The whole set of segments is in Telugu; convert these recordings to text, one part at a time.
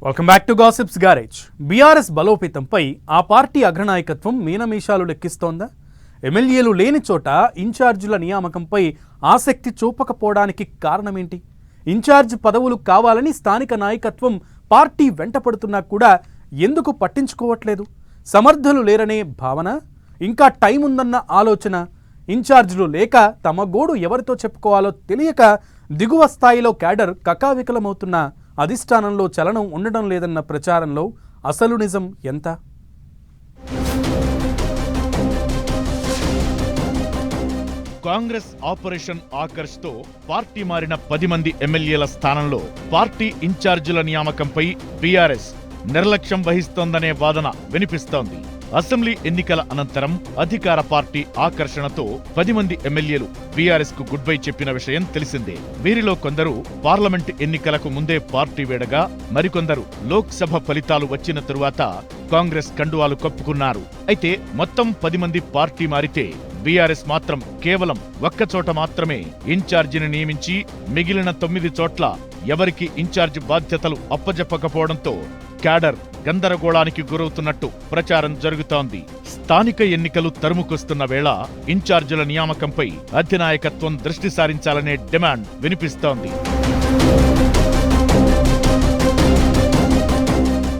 Welcome back to gossips garage. BRS బలోపేతంపై ఆ పార్టీ అగ్రనాయకత్వం మీనమీషాలు లెక్కిస్తోందా? ఎమ్మెల్యేలు లేని చోట ఇన్ఛార్జీల నియామకంపై ఆసక్తి చూపకపోవడానికి కారణమేంటి? ఇన్ఛార్జ్ పదవులు కావాలని స్థానిక నాయకత్వం పార్టీ వెంటపడుతున్నా కూడా ఎందుకు పట్టించుకోవట్లేదు? సమర్థులు లేరనే భావన, ఇంకా టైం ఉందన్న ఆలోచన, ఇన్ఛార్జీలు లేక తమ గోడు ఎవరితో చెప్పుకోవాలో తెలియక దిగువ స్థాయిలో క్యాడర్ కకావికలమవుతున్న అధిష్టానంలో చలనం ఉండడం లేదన్న ప్రచారంలో అసలు నిజం ఎంత? కాంగ్రెస్ ఆపరేషన్ ఆకర్ష్తో పార్టీ మారిన 10 మంది ఎమ్మెల్యేల స్థానంలో పార్టీ ఇన్ఛార్జీల నియామకంపై బీఆర్ఎస్ నిర్లక్ష్యం వహిస్తోందనే వాదన వినిపిస్తోంది. అసెంబ్లీ ఎన్నికల అనంతరం అధికార పార్టీ ఆకర్షణతో 10 మంది ఎమ్మెల్యేలు బీఆర్ఎస్ కు గుడ్ బై చెప్పిన విషయం తెలిసిందే. వీరిలో కొందరు పార్లమెంట్ ఎన్నికలకు ముందే పార్టీ వేడగా, మరికొందరు లోక్సభ ఫలితాలు వచ్చిన తరువాత కాంగ్రెస్ కండువాలు కప్పుకున్నారు. అయితే మొత్తం 10 మంది పార్టీ మారితే బీఆర్ఎస్ మాత్రం కేవలం ఒక్కచోట మాత్రమే ఇన్ఛార్జిని నియమించి మిగిలిన 9 చోట్ల ఎవరికి ఇన్ఛార్జ్ బాధ్యతలు అప్పజెప్పకపోవడంతో క్యాడర్ గందరగోళానికి గురవుతున్నట్టు ప్రచారం జరుగుతోంది. స్థానిక ఎన్నికలు తరుముకొస్తున్న వేళ ఇన్ఛార్జీల నియామకంపై అధినాయకత్వం దృష్టి సారించాలనే డిమాండ్ వినిపిస్తోంది.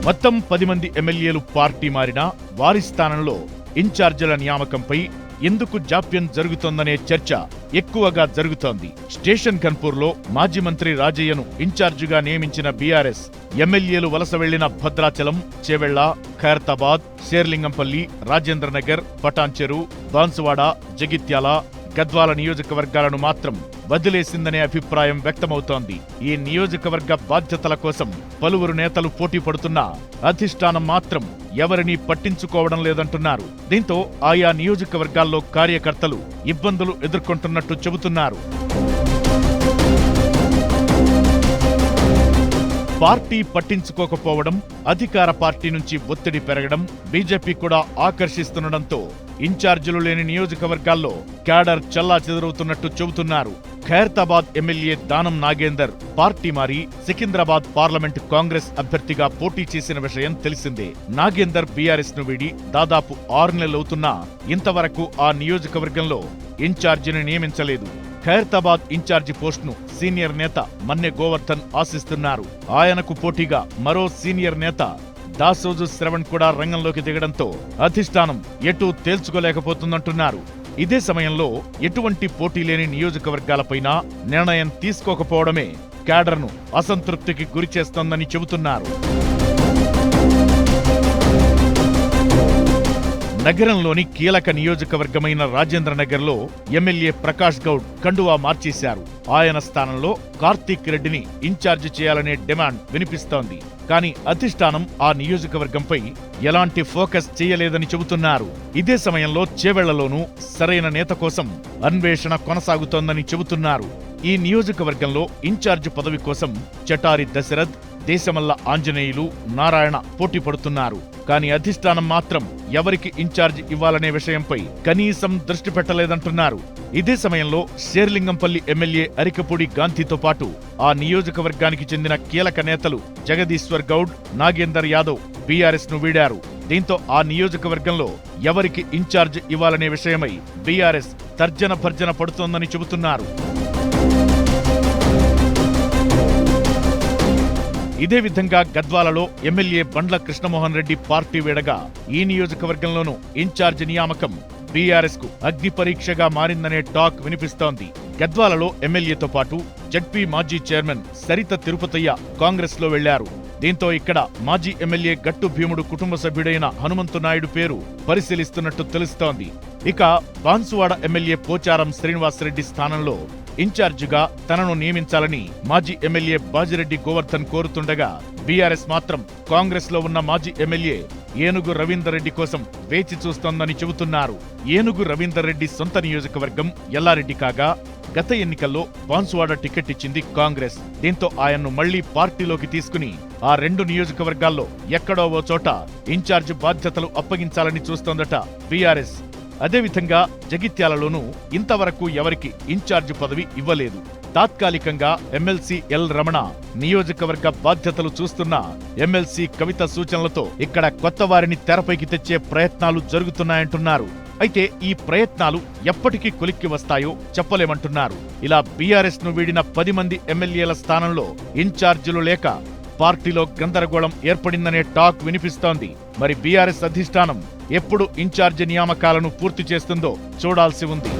మొత్తం 10 మంది ఎమ్మెల్యేలు పార్టీ మారినా వారి స్థానంలో ఇన్ఛార్జీల నియామకంపై ఎందుకు జాప్యం జరుగుతోందనే చర్చ ఎక్కువగా జరుగుతోంది. స్టేషన్ కన్పూర్లో మాజీ మంత్రి రాజయ్యను ఇన్ఛార్జిగా నియమించిన బీఆర్ఎస్ ఎమ్మెల్యేలు వలస వెళ్లిన భద్రాచలం, చేవెళ్ల, ఖైరతాబాద్, శేర్లింగంపల్లి, రాజేంద్రనగర్, పటాన్చెరు, బాన్సువాడ, జగిత్యాల, గద్వాల నియోజకవర్గాలను మాత్రం వదిలేసిందనే అభిప్రాయం వ్యక్తమవుతోంది. ఈ నియోజకవర్గ బాధ్యతల కోసం పలువురు నేతలు పోటీ పడుతున్నా అధిష్టానం మాత్రం ఎవరినీ పట్టించుకోవడం లేదంటున్నారు. దీంతో ఆయా నియోజకవర్గాల్లో కార్యకర్తలు ఇబ్బందులు ఎదుర్కొంటున్నట్టు చెబుతున్నారు. పార్టీ పట్టించుకోకపోవడం, అధికార పార్టీ నుంచి ఒత్తిడి పెరగడం బీజేపీ కూడా ఆకర్షిస్తుండటంతో ఇన్ఛార్జీలు లేని నియోజకవర్గాల్లో క్యాడర్ చెల్లాచెదురవుతున్నట్టు చెబుతున్నారు. ఖైరతాబాద్ ఎమ్మెల్యే దానం నాగేందర్ పార్టీ మారి సికింద్రాబాద్ పార్లమెంట్ కాంగ్రెస్ అభ్యర్థిగా పోటీ చేసిన విషయం తెలిసిందే. నాగేందర్ బీఆర్ఎస్ ను వీడి దాదాపు 6 నెలలవుతున్నా ఇంతవరకు ఆ నియోజకవర్గంలో ఇన్ఛార్జిని నియమించలేదు. ఖైరతాబాద్ ఇన్ఛార్జి పోస్టును సీనియర్ నేత మన్నె గోవర్ధన్ ఆశిస్తున్నారు. ఆయనకు పోటీగా మరో సీనియర్ నేత దాసోజు శ్రవణ్ కూడా రంగంలోకి దిగడంతో అధిష్టానం ఎటూ తేల్చుకోలేకపోతుందంటున్నారు. ఇదే సమయంలో ఎటువంటి పోటీ లేని నియోజకవర్గాలపైన నిర్ణయం తీసుకోకపోవడమే క్యాడర్ను అసంతృప్తికి గురిచేస్తోందని చెబుతున్నారు. నగరంలోని కీలక నియోజకవర్గమైన రాజేంద్రనగర్లో ఎమ్మెల్యే ప్రకాష్ గౌడ్ కండువా మార్చేశారు. ఆయన స్థానంలో కార్తీక్ రెడ్డిని ఇన్ఛార్జి చేయాలనే డిమాండ్ వినిపిస్తోంది. కానీ అధిష్టానం ఆ నియోజకవర్గంపై ఎలాంటి ఫోకస్ చేయలేదని చెబుతున్నారు. ఇదే సమయంలో చేవెళ్లలోనూ సరైన నేత కోసం అన్వేషణ కొనసాగుతోందని చెబుతున్నారు. ఈ నియోజకవర్గంలో ఇన్ఛార్జి పదవి కోసం చటారి దశరథ్, దేశమల్ల ఆంజనేయులు, నారాయణ పోటీ పడుతున్నారు. కానీ అధిష్టానం మాత్రం ఎవరికి ఇన్ఛార్జ్ ఇవ్వాలనే విషయంపై కనీసం దృష్టి పెట్టలేదంటున్నారు. ఇదే సమయంలో శేర్లింగంపల్లి ఎమ్మెల్యే అరికపూడి గాంధీతో పాటు ఆ నియోజకవర్గానికి చెందిన కీలక నేతలు జగదీశ్వర్ గౌడ్, నాగేందర్ యాదవ్ బీఆర్ఎస్ ను వీడారు. దీంతో ఆ నియోజకవర్గంలో ఎవరికి ఇన్ఛార్జ్ ఇవ్వాలనే విషయమై బీఆర్ఎస్ తర్జన భర్జన పడుతోందని చెబుతున్నారు. ఇదే విధంగా గద్వాలలో ఎమ్మెల్యే బండ్ల కృష్ణమోహన్ రెడ్డి పార్టీ వేడగా ఈ నియోజకవర్గంలోనూ ఇన్ఛార్జ్ నియామకం బీఆర్ఎస్ కు అగ్ని పరీక్షగా మారిందనే టాక్ వినిపిస్తోంది. గద్వాలలో ఎమ్మెల్యేతో పాటు జడ్పీ మాజీ చైర్మన్ సరిత తిరుపతయ్య కాంగ్రెస్ లో వెళ్లారు. దీంతో ఇక్కడ మాజీ ఎమ్మెల్యే గట్టు భీముడు కుటుంబ సభ్యుడైన హనుమంతు నాయుడు పేరు పరిశీలిస్తున్నట్టు తెలుస్తోంది. ఇక బాన్సువాడ ఎమ్మెల్యే పోచారం శ్రీనివాసరెడ్డి స్థానంలో ఇన్ఛార్జిగా తనను నియమించాలని మాజీ ఎమ్మెల్యే బాజిరెడ్డి గోవర్ధన్ కోరుతుండగా బీఆర్ఎస్ మాత్రం కాంగ్రెస్ లో ఉన్న మాజీ ఎమ్మెల్యే ఏనుగు రవీందర్ రెడ్డి కోసం వేచి చూస్తోందని చెబుతున్నారు. ఏనుగు రవీందర్ రెడ్డి సొంత నియోజకవర్గం ఎల్లారెడ్డి కాగా గత ఎన్నికల్లో బాన్సువాడ టికెట్ ఇచ్చింది కాంగ్రెస్. దీంతో ఆయన్ను మళ్లీ పార్టీలోకి తీసుకుని ఆ 2 నియోజకవర్గాల్లో ఎక్కడో ఓ చోట ఇన్ఛార్జ్ బాధ్యతలు అప్పగించాలని చూస్తోందట బీఆర్ఎస్. అదేవిధంగా జగిత్యాలలోనూ ఇంతవరకు ఎవరికి ఇన్ఛార్జ్ పదవి ఇవ్వలేదు. తాత్కాలికంగా ఎమ్మెల్సీ ఎల్ రమణ నియోజకవర్గ బాధ్యతలు చూస్తున్న ఎమ్మెల్సీ కవిత సూచనలతో ఇక్కడ కొత్త వారిని తెరపైకి తెచ్చే ప్రయత్నాలు జరుగుతున్నాయంటున్నారు. అయితే ఈ ప్రయత్నాలు ఎప్పటికీ కొలిక్కి వస్తాయో చెప్పలేమంటున్నారు. ఇలా బీఆర్ఎస్ ను వీడిన 10 మంది ఎమ్మెల్యేల స్థానంలో ఇన్ఛార్జీలు లేక పార్టీలో గందరగోళం ఏర్పడిందనే టాక్ వినిపిస్తోంది. మరి బీఆర్ఎస్ అధిష్టానం ఎప్పుడు ఇన్ఛార్జి నియామకాలను పూర్తి చేస్తుందో చూడాల్సి ఉంది.